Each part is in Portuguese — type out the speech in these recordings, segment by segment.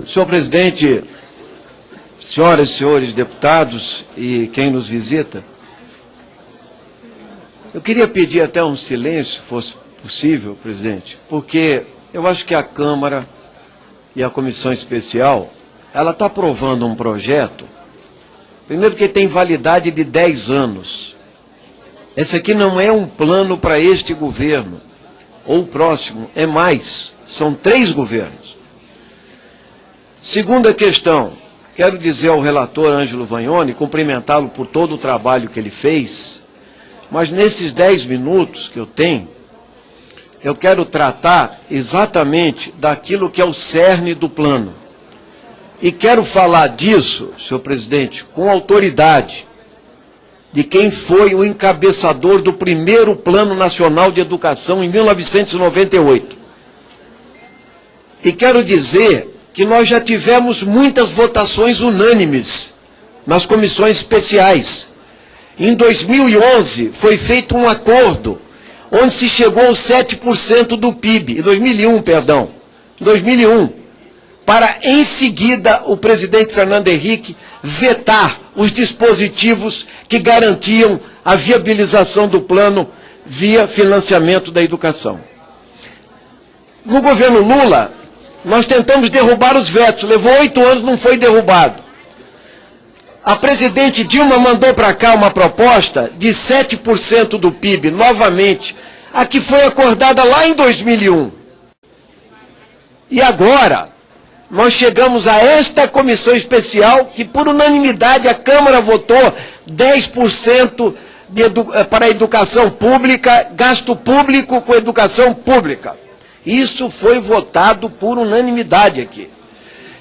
Senhor presidente, senhoras e senhores deputados e quem nos visita, eu queria pedir até um silêncio, se fosse possível, presidente, porque eu acho que a Câmara e a Comissão Especial, ela está aprovando um projeto, primeiro que tem validade de 10 anos. Esse aqui não é um plano para este governo, ou o próximo, é mais, são 3 governos. Segunda questão, quero dizer ao relator Ângelo Vagnoni, cumprimentá-lo por todo o trabalho que ele fez, mas nesses 10 minutos que eu tenho, eu quero tratar exatamente daquilo que é o cerne do plano. E quero falar disso, senhor presidente, com autoridade, de quem foi o encabeçador do primeiro Plano Nacional de Educação em 1998. E quero dizer que nós já tivemos muitas votações unânimes nas comissões especiais. Em 2011 foi feito um acordo onde se chegou aos 7% do PIB, em 2001, perdão, 2001, para em seguida o presidente Fernando Henrique vetar os dispositivos que garantiam a viabilização do plano via financiamento da educação. No governo Lula, nós tentamos derrubar os vetos, levou 8 anos, não foi derrubado. A presidente Dilma mandou para cá uma proposta de 7% do PIB, novamente, a que foi acordada lá em 2001. E agora, nós chegamos a esta comissão especial, que por unanimidade a Câmara votou 10% para a educação pública, gasto público com educação pública. Isso foi votado por unanimidade aqui.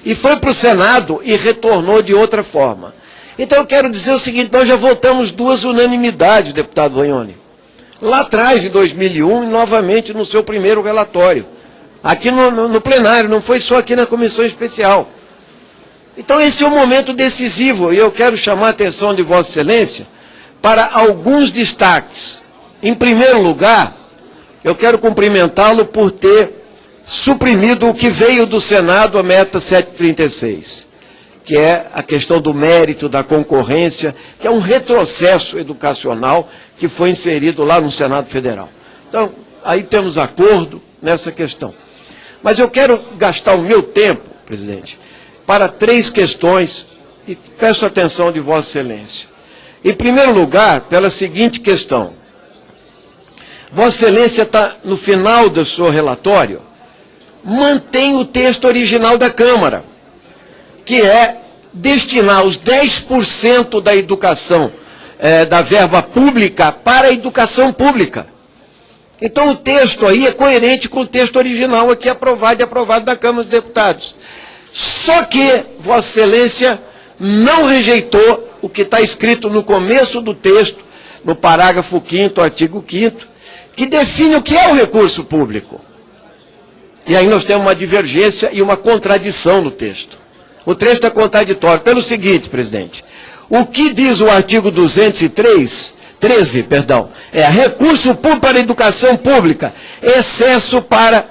E foi para o Senado e retornou de outra forma. Então eu quero dizer o seguinte, nós já votamos 2 unanimidades, deputado Vagnoni. Lá atrás, em 2001, e novamente no seu primeiro relatório. Aqui no plenário, não foi só aqui na comissão especial. Então esse é um momento decisivo, e eu quero chamar a atenção de Vossa Excelência para alguns destaques. Em primeiro lugar, eu quero cumprimentá-lo por ter suprimido o que veio do Senado, a meta 736, que é a questão do mérito, da concorrência, que é um retrocesso educacional que foi inserido lá no Senado Federal. Então, aí temos acordo nessa questão. Mas eu quero gastar o meu tempo, presidente, para 3 questões, e peço a atenção de Vossa Excelência. Em primeiro lugar, pela seguinte questão. Vossa Excelência está, no final do seu relatório, mantém o texto original da Câmara, que é destinar os 10% da educação, da verba pública, para a educação pública. Então o texto aí é coerente com o texto original aqui aprovado e aprovado da Câmara dos Deputados. Só que Vossa Excelência não rejeitou o que está escrito no começo do texto, no parágrafo 5º, artigo 5º, que define o que é o recurso público. E aí nós temos uma divergência e uma contradição no texto. O texto é contraditório pelo seguinte, presidente. O que diz o artigo 213, é recurso público para a educação pública, exceção para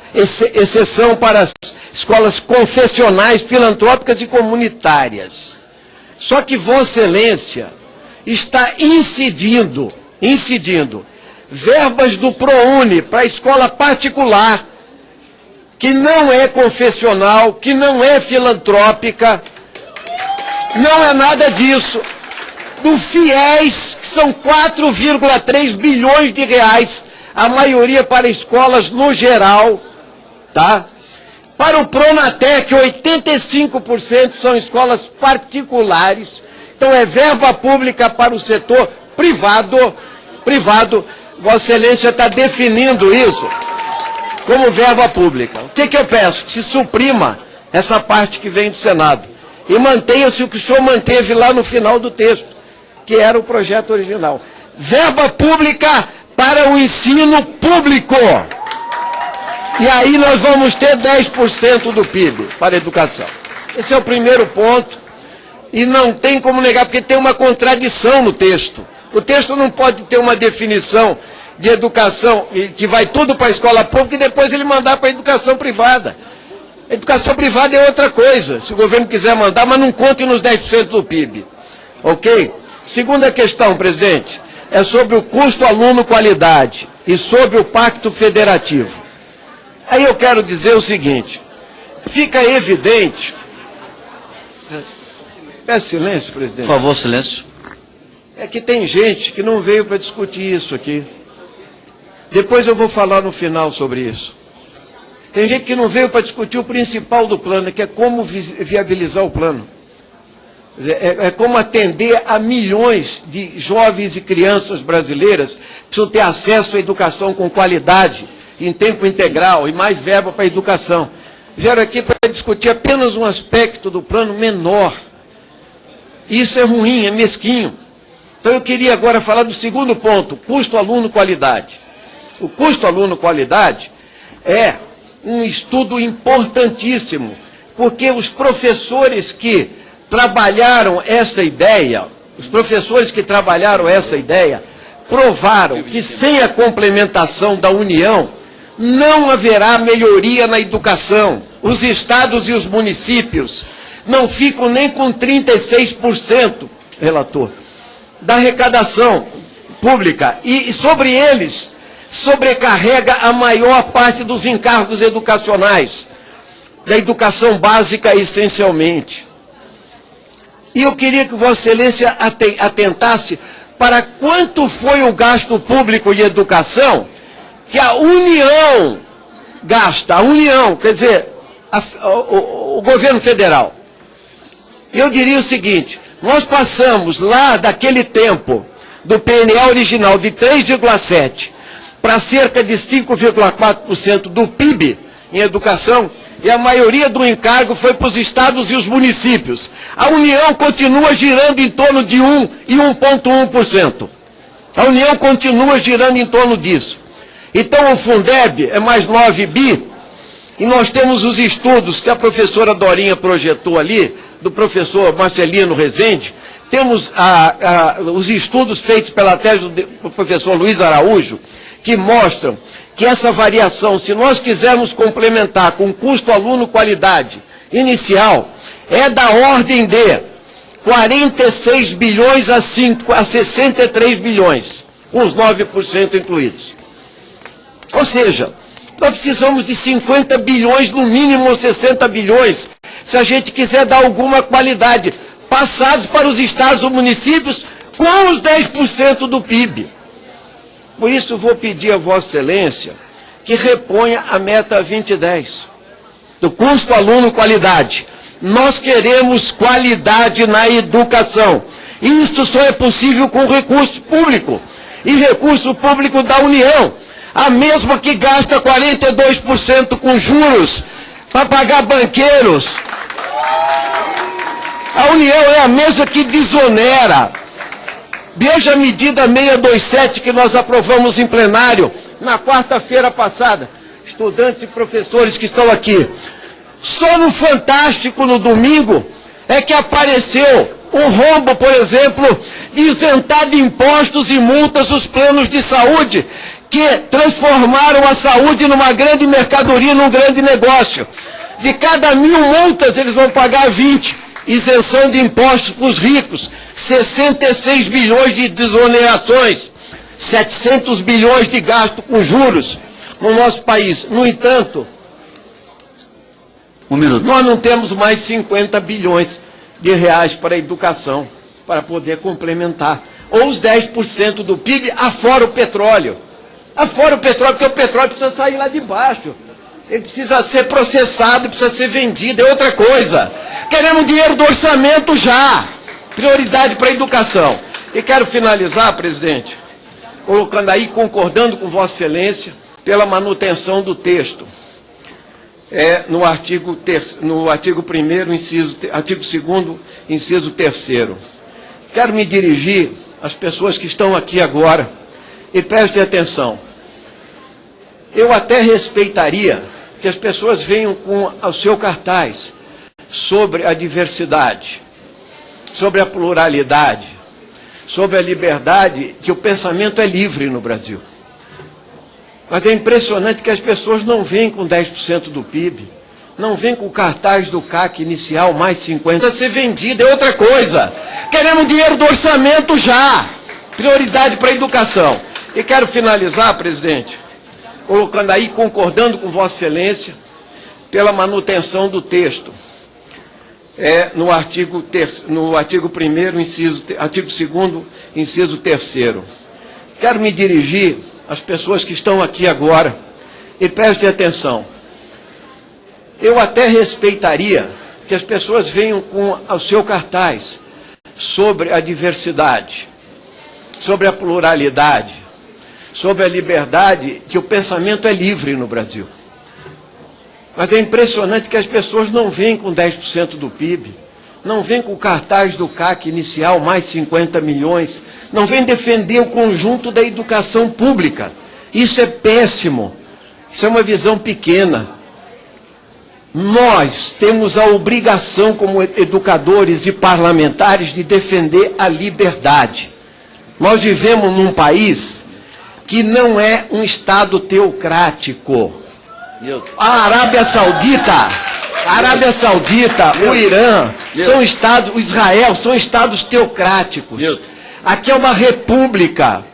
as escolas confessionais, filantrópicas e comunitárias. Só que Vossa Excelência está incidindo verbas do ProUni para a escola particular, que não é confessional, que não é filantrópica, não é nada disso. Do FIES, que são 4,3 bilhões de reais, a maioria para escolas no geral, tá? Para o Pronatec, 85% são escolas particulares, então é verba pública para o setor privado. Vossa Excelência está definindo isso como verba pública. O que eu peço? Que se suprima essa parte que vem do Senado e mantenha-se o que o senhor manteve lá no final do texto, que era o projeto original. Verba pública para o ensino público. E aí nós vamos ter 10% do PIB para a educação. Esse é o primeiro ponto, e não tem como negar, porque tem uma contradição no texto. O texto não pode ter uma definição de educação que vai tudo para a escola pública e depois ele mandar para a educação privada. A educação privada é outra coisa, se o governo quiser mandar, mas não conte nos 10% do PIB. Ok? Segunda questão, presidente, é sobre o custo aluno-qualidade e sobre o pacto federativo. Aí eu quero dizer o seguinte, fica evidente... Peço silêncio, presidente. Por favor, silêncio. É que tem gente que não veio para discutir isso aqui. Depois eu vou falar no final sobre isso. Tem gente que não veio para discutir o principal do plano, que é como viabilizar o plano. É como atender a milhões de jovens e crianças brasileiras que precisam ter acesso à educação com qualidade, em tempo integral e mais verba para a educação. Vieram aqui para discutir apenas um aspecto do plano menor. Isso é ruim, é mesquinho. Então eu queria agora falar do segundo ponto, custo aluno-qualidade. O custo aluno-qualidade é um estudo importantíssimo, porque os professores que trabalharam essa ideia, provaram que sem a complementação da União, não haverá melhoria na educação. Os estados e os municípios não ficam nem com 36%, relator, da arrecadação pública. E sobre eles sobrecarrega a maior parte dos encargos educacionais, da educação básica essencialmente. E eu queria que Vossa Excelência atentasse para quanto foi o gasto público de educação que a União gasta, a União, quer dizer, o governo federal. Eu diria o seguinte, nós passamos lá daquele tempo do PNA original de 3,7% para cerca de 5,4% do PIB em educação, e a maioria do encargo foi para os estados e os municípios. A União continua girando em torno de 1 e 1,1%. A União continua girando em torno disso. Então o Fundeb é mais 9 bi, e nós temos os estudos que a professora Dorinha projetou ali, do professor Marcelino Rezende, temos os estudos feitos pela tese do professor Luiz Araújo, que mostram que essa variação, se nós quisermos complementar com custo aluno-qualidade inicial, é da ordem de 46 bilhões a 63 bilhões, com os 9% incluídos. Ou seja, nós precisamos de 50 bilhões, no mínimo, ou 60 bilhões, se a gente quiser dar alguma qualidade, passados para os estados ou municípios com os 10% do PIB. Por isso, vou pedir a Vossa Excelência que reponha a meta 2010, do custo aluno-qualidade. Nós queremos qualidade na educação. Isso só é possível com recurso público, e recurso público da União, a mesma que gasta 42% com juros para pagar banqueiros. A União é a mesma que desonera. Veja a medida 627 que nós aprovamos em plenário na quarta-feira passada. Estudantes e professores que estão aqui. Só no Fantástico, no domingo, é que apareceu o rombo, por exemplo, de isentar de impostos e multas os planos de saúde, que transformaram a saúde numa grande mercadoria, num grande negócio. De cada 1.000 multas, eles vão pagar 20. Isenção de impostos para os ricos, 66 bilhões de desonerações, 700 bilhões de gasto com juros no nosso país. No entanto, nós não temos mais 50 bilhões de reais para a educação, para poder complementar. Ou os 10% do PIB, afora o petróleo. Afora o petróleo, porque o petróleo precisa sair lá de baixo. Ele precisa ser processado, precisa ser vendido, é outra coisa. Queremos dinheiro do orçamento já. Prioridade para a educação. E quero finalizar, presidente, colocando aí, concordando com Vossa Excelência, pela manutenção do texto. No artigo 1º, artigo 2º, inciso 3º. Quero me dirigir às pessoas que estão aqui agora, e prestem atenção. Eu até respeitaria que as pessoas venham com o seu cartaz sobre a diversidade, sobre a pluralidade, sobre a liberdade, que o pensamento é livre no Brasil. Mas é impressionante que as pessoas não vêm com 10% do PIB, Não vem com o cartaz do CAC inicial mais 50. Precisa ser vendido, é outra coisa. Queremos dinheiro do orçamento já. Prioridade para a educação. E quero finalizar, presidente, colocando aí, concordando com Vossa Excelência, pela manutenção do texto. No artigo 1º, artigo 2º, inciso 3º. Quero me dirigir às pessoas que estão aqui agora e prestem atenção. Eu até respeitaria que as pessoas venham com o seu cartaz sobre a diversidade, sobre a pluralidade, sobre a liberdade, que o pensamento é livre no Brasil. Mas é impressionante que as pessoas não vêm com 10% do PIB, não vêm com o cartaz do CAC inicial, mais 50 milhões, não vêm defender o conjunto da educação pública. Isso é péssimo, isso é uma visão pequena. Nós temos a obrigação, como educadores e parlamentares, de defender a liberdade. Nós vivemos num país que não é um Estado teocrático. A Arábia Saudita, o Irã, são estados, o Israel, são estados teocráticos. Aqui é uma república.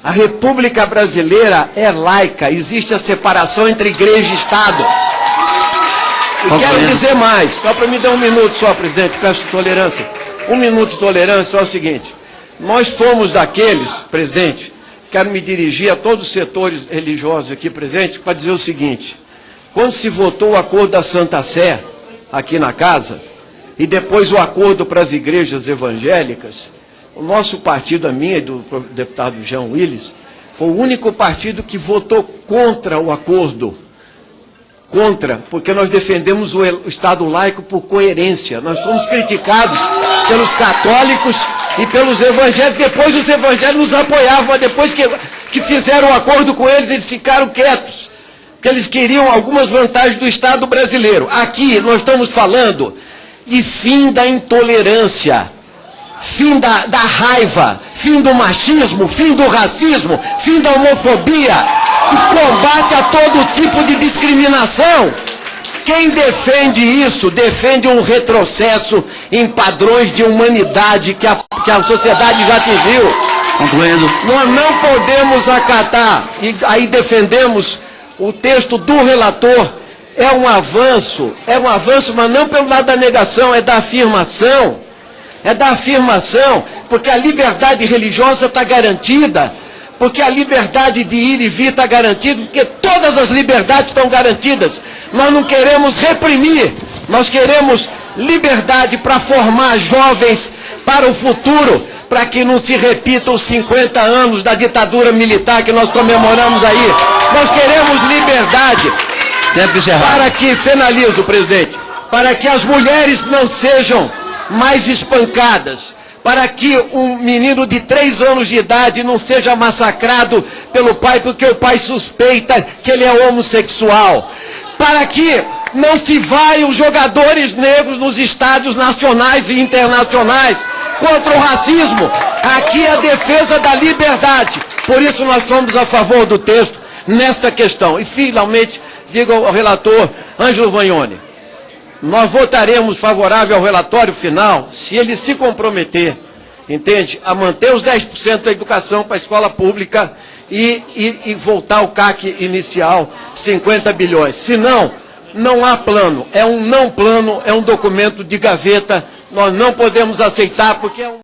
A República Brasileira é laica, existe a separação entre igreja e Estado. E quero dizer mais, só para me dar um minuto só, presidente, peço tolerância. 1 minuto de tolerância é o seguinte: nós fomos daqueles, presidente, quero me dirigir a todos os setores religiosos aqui presentes para dizer o seguinte: quando se votou o acordo da Santa Sé, aqui na casa, e depois o acordo para as igrejas evangélicas, o nosso partido, a minha e do deputado Jean Willis, foi o único partido que votou contra o acordo. Contra, porque nós defendemos o Estado laico por coerência. Nós fomos criticados pelos católicos e pelos evangélicos. Depois os evangélicos nos apoiavam, mas depois que fizeram o acordo com eles, eles ficaram quietos, porque eles queriam algumas vantagens do Estado brasileiro. Aqui nós estamos falando de fim da intolerância, fim da raiva, fim do machismo, fim do racismo, fim da homofobia, e combate a todo tipo de discriminação. Quem defende isso, defende um retrocesso em padrões de humanidade que a sociedade já atingiu. Concluindo. Nós não podemos acatar, e aí defendemos o texto do relator. É um avanço, mas não pelo lado da negação, é da afirmação. É da afirmação, porque a liberdade religiosa está garantida, porque a liberdade de ir e vir está garantida, porque todas as liberdades estão garantidas. Nós não queremos reprimir, nós queremos liberdade para formar jovens para o futuro, para que não se repitam os 50 anos da ditadura militar que nós comemoramos aí. Nós queremos liberdade para que, finalizo, presidente, para que as mulheres não sejam mais espancadas, para que um menino de 3 anos de idade não seja massacrado pelo pai, porque o pai suspeita que ele é homossexual, para que não se vaiam jogadores negros nos estádios nacionais e internacionais, contra o racismo. Aqui é a defesa da liberdade. Por isso nós somos a favor do texto nesta questão. E finalmente, digo ao relator Ângelo Vagnoni, nós votaremos favorável ao relatório final se ele se comprometer, entende, a manter os 10% da educação para a escola pública e voltar ao CAC inicial, 50 bilhões. Se não, não há plano. É um não plano, é um documento de gaveta. Nós não podemos aceitar porque é um...